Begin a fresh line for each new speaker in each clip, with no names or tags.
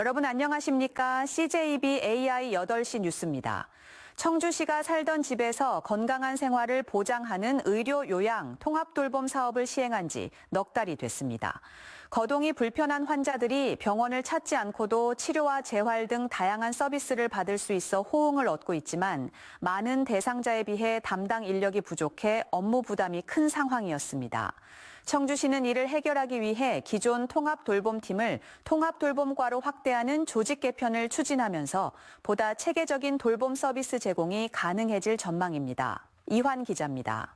여러분 안녕하십니까? CJB AI 8시 뉴스입니다. 청주시가 살던 집에서 건강한 생활을 보장하는 의료 요양 통합돌봄 사업을 시행한 지 넉 달이 됐습니다. 거동이 불편한 환자들이 병원을 찾지 않고도 치료와 재활 등 다양한 서비스를 받을 수 있어 호응을 얻고 있지만 많은 대상자에 비해 담당 인력이 부족해 업무 부담이 큰 상황이었습니다. 청주시는 이를 해결하기 위해 기존 통합돌봄팀을 통합돌봄과로 확대하는 조직 개편을 추진하면서 보다 체계적인 돌봄 서비스 제공이 가능해질 전망입니다. 이환 기자입니다.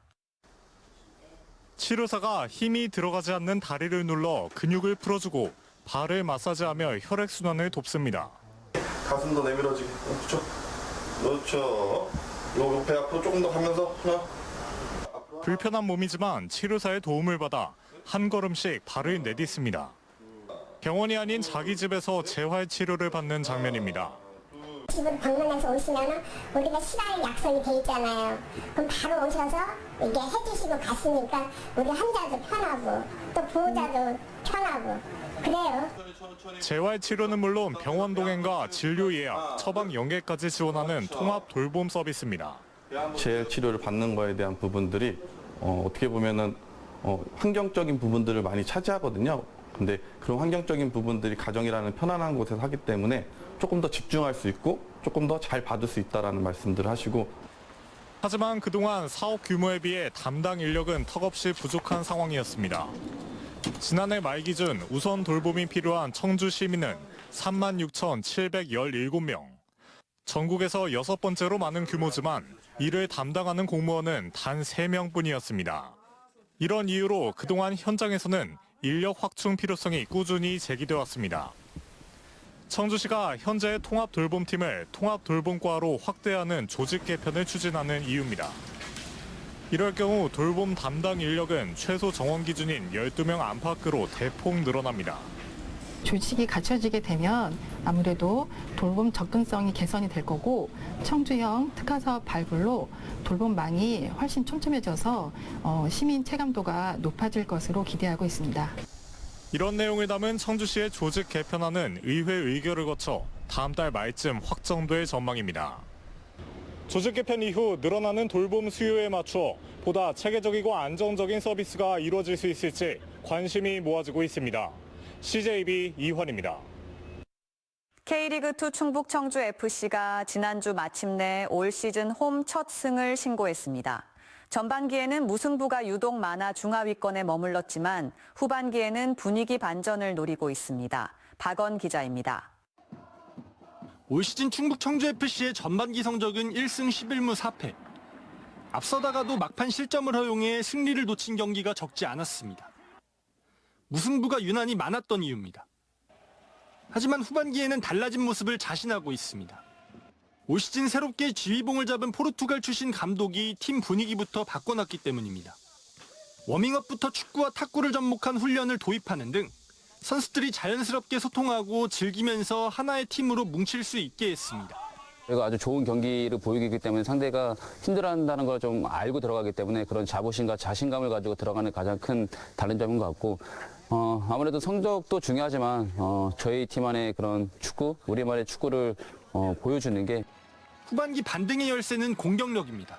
치료사가 힘이 들어가지 않는 다리를 눌러 근육을 풀어주고 발을 마사지하며 혈액순환을 돕습니다.
가슴도 내밀어지게. 그렇죠. 요 배 앞으로 조금 더 가면서 하나.
불편한 몸이지만 치료사의 도움을 받아 한 걸음씩 발을 내딛습니다. 병원이 아닌 자기 집에서 재활 치료를 받는 장면입니다.
집으로 방문해서 오시면 우리가 시간 약속이 돼 있잖아요. 그럼 바로 오셔서 이게 해주시고 갔으니까 우리 환자도 편하고 또 보호자도 편하고 그래요.
재활 치료는 물론 병원 동행과 진료 예약, 처방 연계까지 지원하는 통합 돌봄 서비스입니다.
재활 치료를 받는 거에 대한 부분들이 어떻게 보면은 환경적인 부분들을 많이 차지하거든요. 근데 그런 환경적인 부분들이 가정이라는 편안한 곳에서 하기 때문에 조금 더 집중할 수 있고 조금 더 잘 받을 수 있다라는 말씀들을 하시고.
하지만 그동안 사업 규모에 비해 담당 인력은 턱없이 부족한 상황이었습니다. 지난해 말 기준 우선 돌봄이 필요한 청주 시민은 36,717명. 전국에서 6번째로 많은 규모지만 이를 담당하는 공무원은 단 3명뿐이었습니다. 이런 이유로 그동안 현장에서는 인력 확충 필요성이 꾸준히 제기돼 왔습니다. 청주시가 현재 통합돌봄팀을 통합돌봄과로 확대하는 조직 개편을 추진하는 이유입니다. 이럴 경우 돌봄 담당 인력은 최소 정원 기준인 12명 안팎으로 대폭 늘어납니다.
조직이 갖춰지게 되면 아무래도 돌봄 접근성이 개선이 될 거고 청주형 특화사업 발굴로 돌봄망이 훨씬 촘촘해져서 시민 체감도가 높아질 것으로 기대하고 있습니다.
이런 내용을 담은 청주시의 조직 개편안은 의회 의결을 거쳐 다음 달 말쯤 확정될 전망입니다. 조직 개편 이후 늘어나는 돌봄 수요에 맞춰 보다 체계적이고 안정적인 서비스가 이루어질 수 있을지 관심이 모아지고 있습니다. CJB 이환입니다.
K리그2 충북 청주FC가 지난주 마침내 올 시즌 홈 첫 승을 신고했습니다. 전반기에는 무승부가 유독 많아 중하위권에 머물렀지만 후반기에는 분위기 반전을 노리고 있습니다. 박원 기자입니다.
올 시즌 충북 청주FC의 전반기 성적은 1승 11무 4패. 앞서다가도 막판 실점을 허용해 승리를 놓친 경기가 적지 않았습니다. 무승부가 유난히 많았던 이유입니다. 하지만 후반기에는 달라진 모습을 자신하고 있습니다. 올 시즌 새롭게 지휘봉을 잡은 포르투갈 출신 감독이 팀 분위기부터 바꿔놨기 때문입니다. 워밍업부터 축구와 탁구를 접목한 훈련을 도입하는 등 선수들이 자연스럽게 소통하고 즐기면서 하나의 팀으로 뭉칠 수 있게 했습니다.
저희가 아주 좋은 경기를 보이기 때문에 상대가 힘들어한다는 걸 좀 알고 들어가기 때문에 그런 자부심과 자신감을 가지고 들어가는 가장 큰 다른 점인 것 같고 아무래도 성적도 중요하지만 저희 팀 안의 그런 축구, 우리만의 축구를 보여주는 게
후반기 반등의 열쇠는 공격력입니다.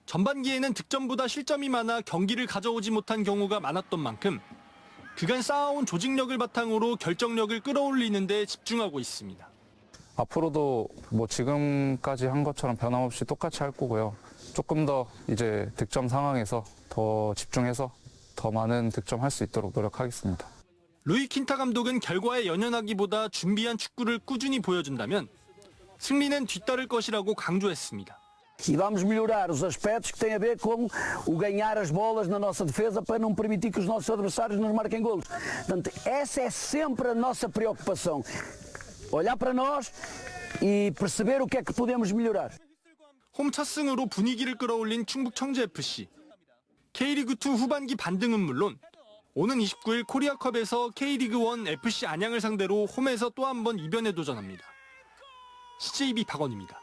전반기에는 득점보다 실점이 많아 경기를 가져오지 못한 경우가 많았던 만큼 그간 쌓아온 조직력을 바탕으로 결정력을 끌어올리는 데 집중하고 있습니다.
앞으로도 뭐 지금까지 한 것처럼 변함없이 똑같이 할 거고요. 조금 더 이제 득점 상황에서 더 집중해서 더 많은 득점할 수 있도록 노력하겠습니다.
루이 킨타 감독은 결과에 연연하기보다 준비한 축구를 꾸준히 보여준다면 승리는 뒤따를 것이라고 강조했습니다.
E vamos melhorar os aspectos que têm a ver com o ganhar as bolas na nossa defesa para não permitir que os nossos adversários nos marquem golos. Portanto, essa é sempre a nossa preocupação. Olhar para nós e perceber o que é que podemos melhorar.
홈 첫 승으로 분위기를 끌어올린 충북 청주FC. K리그2 후반기 반등은 물론 오는 29일 코리아컵에서 K리그1 FC 안양을 상대로 홈에서 또 한 번 이변에 도전합니다. CJB 박원입니다.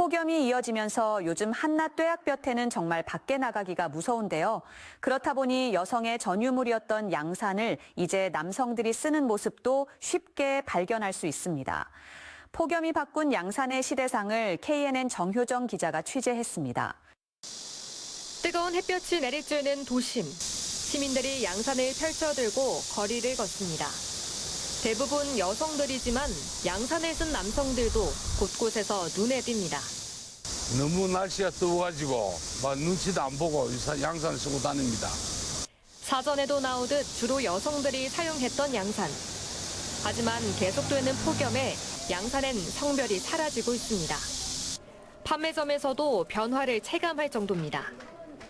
폭염이 이어지면서 요즘 한낮 뙤약볕에는 정말 밖에 나가기가 무서운데요. 그렇다 보니 여성의 전유물이었던 양산을 이제 남성들이 쓰는 모습도 쉽게 발견할 수 있습니다. 폭염이 바꾼 양산의 시대상을 KNN 정효정 기자가 취재했습니다.
뜨거운 햇볕이 내리쬐는 도심. 시민들이 양산을 펼쳐들고 거리를 걷습니다. 대부분 여성들이지만 양산을 쓴 남성들도 곳곳에서 눈에 띕니다.
너무 날씨가 더워가지고 눈치도 안 보고 양산을 쓰고 다닙니다.
사전에도 나오듯 주로 여성들이 사용했던 양산. 하지만 계속되는 폭염에 양산엔 성별이 사라지고 있습니다. 판매점에서도 변화를 체감할 정도입니다.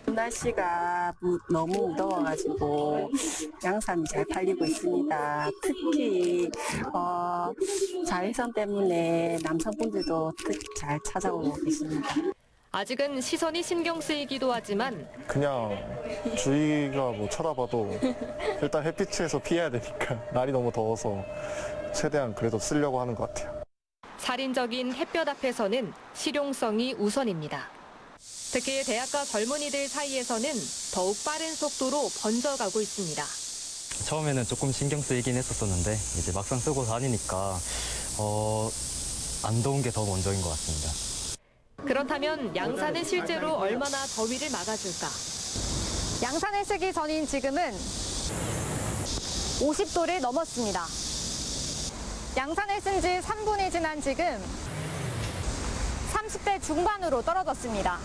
날씨가 너무 무더워가지고 양산이 잘 팔리고 있습니다. 특히 자외선 때문에 남성분들도 특히 잘 찾아오고 계십니다.
아직은 시선이 신경 쓰이기도 하지만
그냥 주위가 쳐다봐도 일단 햇빛에서 피해야 되니까 날이 너무 더워서 최대한 그래도 쓰려고 하는 것 같아요.
살인적인 햇볕 앞에서는 실용성이 우선입니다. 특히 대학가 젊은이들 사이에서는 더욱 빠른 속도로 번져가고 있습니다.
처음에는 조금 신경 쓰이긴 했었는데 이제 막상 쓰고 다니니까 안 더운 게 더 먼저인 것 같습니다.
그렇다면 양산은 실제로 얼마나 더위를 막아줄까?
양산을 쓰기 전인 지금은 50도를 넘었습니다. 양산을 쓴 지 3분이 지난 지금 30대 중반으로 떨어졌습니다.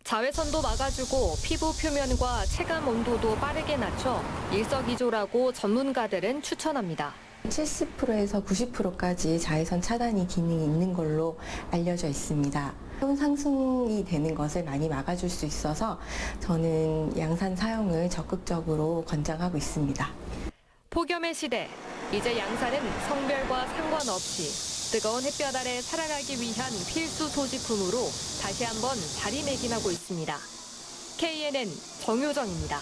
자외선도 막아주고 피부 표면과 체감 온도도 빠르게 낮춰 일석이조라고 전문가들은 추천합니다.
70%에서 90%까지 자외선 차단이 기능이 있는 걸로 알려져 있습니다. 체온 상승이 되는 것을 많이 막아줄 수 있어서 저는 양산 사용을 적극적으로 권장하고 있습니다.
폭염의 시대, 이제 양산은 성별과 상관없이 뜨거운 햇볕 아래 살아가기 위한 필수 소지품으로 다시 한번 자리매김하고 있습니다. KNN 정효정입니다.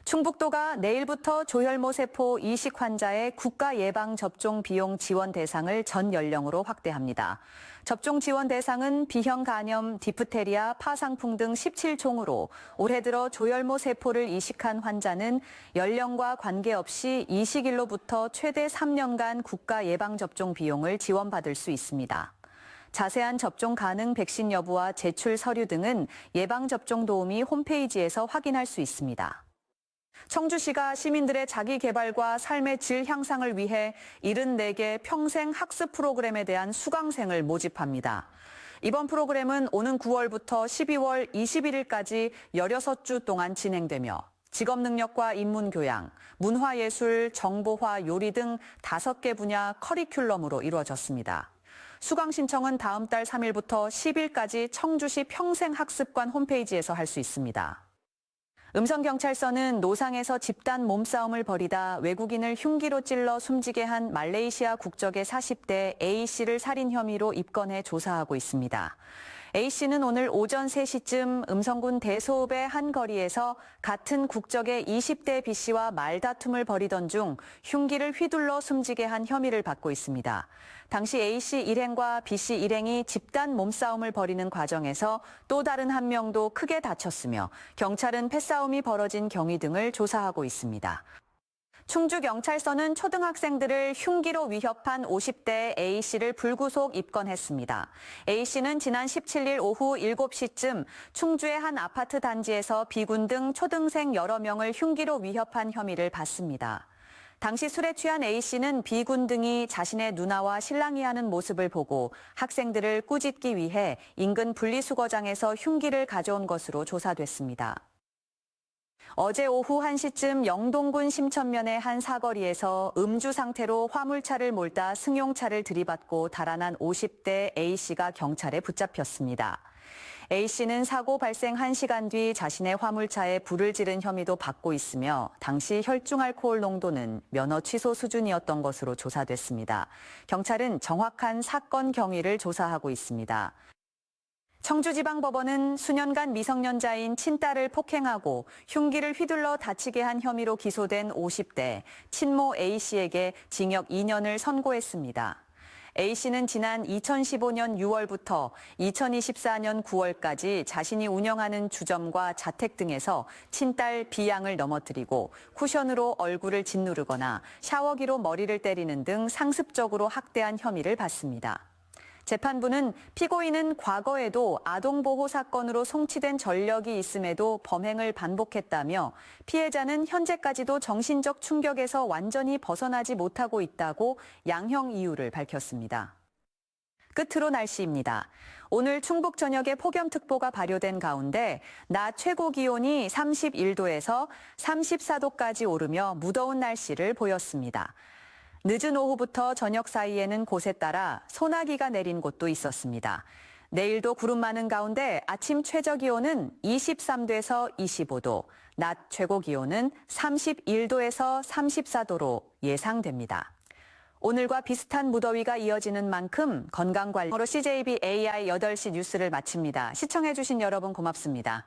충북도가 내일부터 조혈모 세포 이식 환자의 국가 예방 접종 비용 지원 대상을 전 연령으로 확대합니다. 접종 지원 대상은 B형 간염, 디프테리아, 파상풍 등 17종으로 올해 들어 조혈모 세포를 이식한 환자는 연령과 관계없이 이식일로부터 최대 3년간 국가 예방 접종 비용을 지원받을 수 있습니다. 자세한 접종 가능 백신 여부와 제출 서류 등은 예방접종 도우미 홈페이지에서 확인할 수 있습니다. 청주시가 시민들의 자기 개발과 삶의 질 향상을 위해 74개 평생 학습 프로그램에 대한 수강생을 모집합니다. 이번 프로그램은 오는 9월부터 12월 21일까지 16주 동안 진행되며 직업능력과 인문교양, 문화예술, 정보화, 요리 등 5개 분야 커리큘럼으로 이루어졌습니다. 수강 신청은 다음 달 3일부터 10일까지 청주시 평생학습관 홈페이지에서 할 수 있습니다. 음성경찰서는 노상에서 집단 몸싸움을 벌이다 외국인을 흉기로 찔러 숨지게 한 말레이시아 국적의 40대 A씨를 살인 혐의로 입건해 조사하고 있습니다. A씨는 오늘 오전 3시쯤 음성군 대소읍의 한 거리에서 같은 국적의 20대 B씨와 말다툼을 벌이던 중 흉기를 휘둘러 숨지게 한 혐의를 받고 있습니다. 당시 A씨 일행과 B씨 일행이 집단 몸싸움을 벌이는 과정에서 또 다른 한 명도 크게 다쳤으며 경찰은 패싸움이 벌어진 경위 등을 조사하고 있습니다. 충주경찰서는 초등학생들을 흉기로 위협한 50대 A씨를 불구속 입건했습니다. A씨는 지난 17일 오후 7시쯤 충주의 한 아파트 단지에서 B군 등 초등생 여러 명을 흉기로 위협한 혐의를 받습니다. 당시 술에 취한 A씨는 B군 등이 자신의 누나와 신랑이 하는 모습을 보고 학생들을 꾸짖기 위해 인근 분리수거장에서 흉기를 가져온 것으로 조사됐습니다. 어제 오후 1시쯤 영동군 심천면의 한 사거리에서 음주 상태로 화물차를 몰다 승용차를 들이받고 달아난 50대 A씨가 경찰에 붙잡혔습니다. A씨는 사고 발생 1시간 뒤 자신의 화물차에 불을 지른 혐의도 받고 있으며 당시 혈중 알코올 농도는 면허 취소 수준이었던 것으로 조사됐습니다. 경찰은 정확한 사건 경위를 조사하고 있습니다. 청주지방법원은 수년간 미성년자인 친딸을 폭행하고 흉기를 휘둘러 다치게 한 혐의로 기소된 50대 친모 A씨에게 징역 2년을 선고했습니다. A씨는 지난 2015년 6월부터 2024년 9월까지 자신이 운영하는 주점과 자택 등에서 친딸 B양을 넘어뜨리고 쿠션으로 얼굴을 짓누르거나 샤워기로 머리를 때리는 등 상습적으로 학대한 혐의를 받습니다. 재판부는 피고인은 과거에도 아동보호 사건으로 송치된 전력이 있음에도 범행을 반복했다며 피해자는 현재까지도 정신적 충격에서 완전히 벗어나지 못하고 있다고 양형 이유를 밝혔습니다. 끝으로 날씨입니다. 오늘 충북 전역에 폭염특보가 발효된 가운데 낮 최고 기온이 31도에서 34도까지 오르며 무더운 날씨를 보였습니다. 늦은 오후부터 저녁 사이에는 곳에 따라 소나기가 내린 곳도 있었습니다. 내일도 구름 많은 가운데 아침 최저 기온은 23도에서 25도, 낮 최고 기온은 31도에서 34도로 예상됩니다. 오늘과 비슷한 무더위가 이어지는 만큼 건강관리로 CJB AI 8시 뉴스를 마칩니다. 시청해주신 여러분 고맙습니다.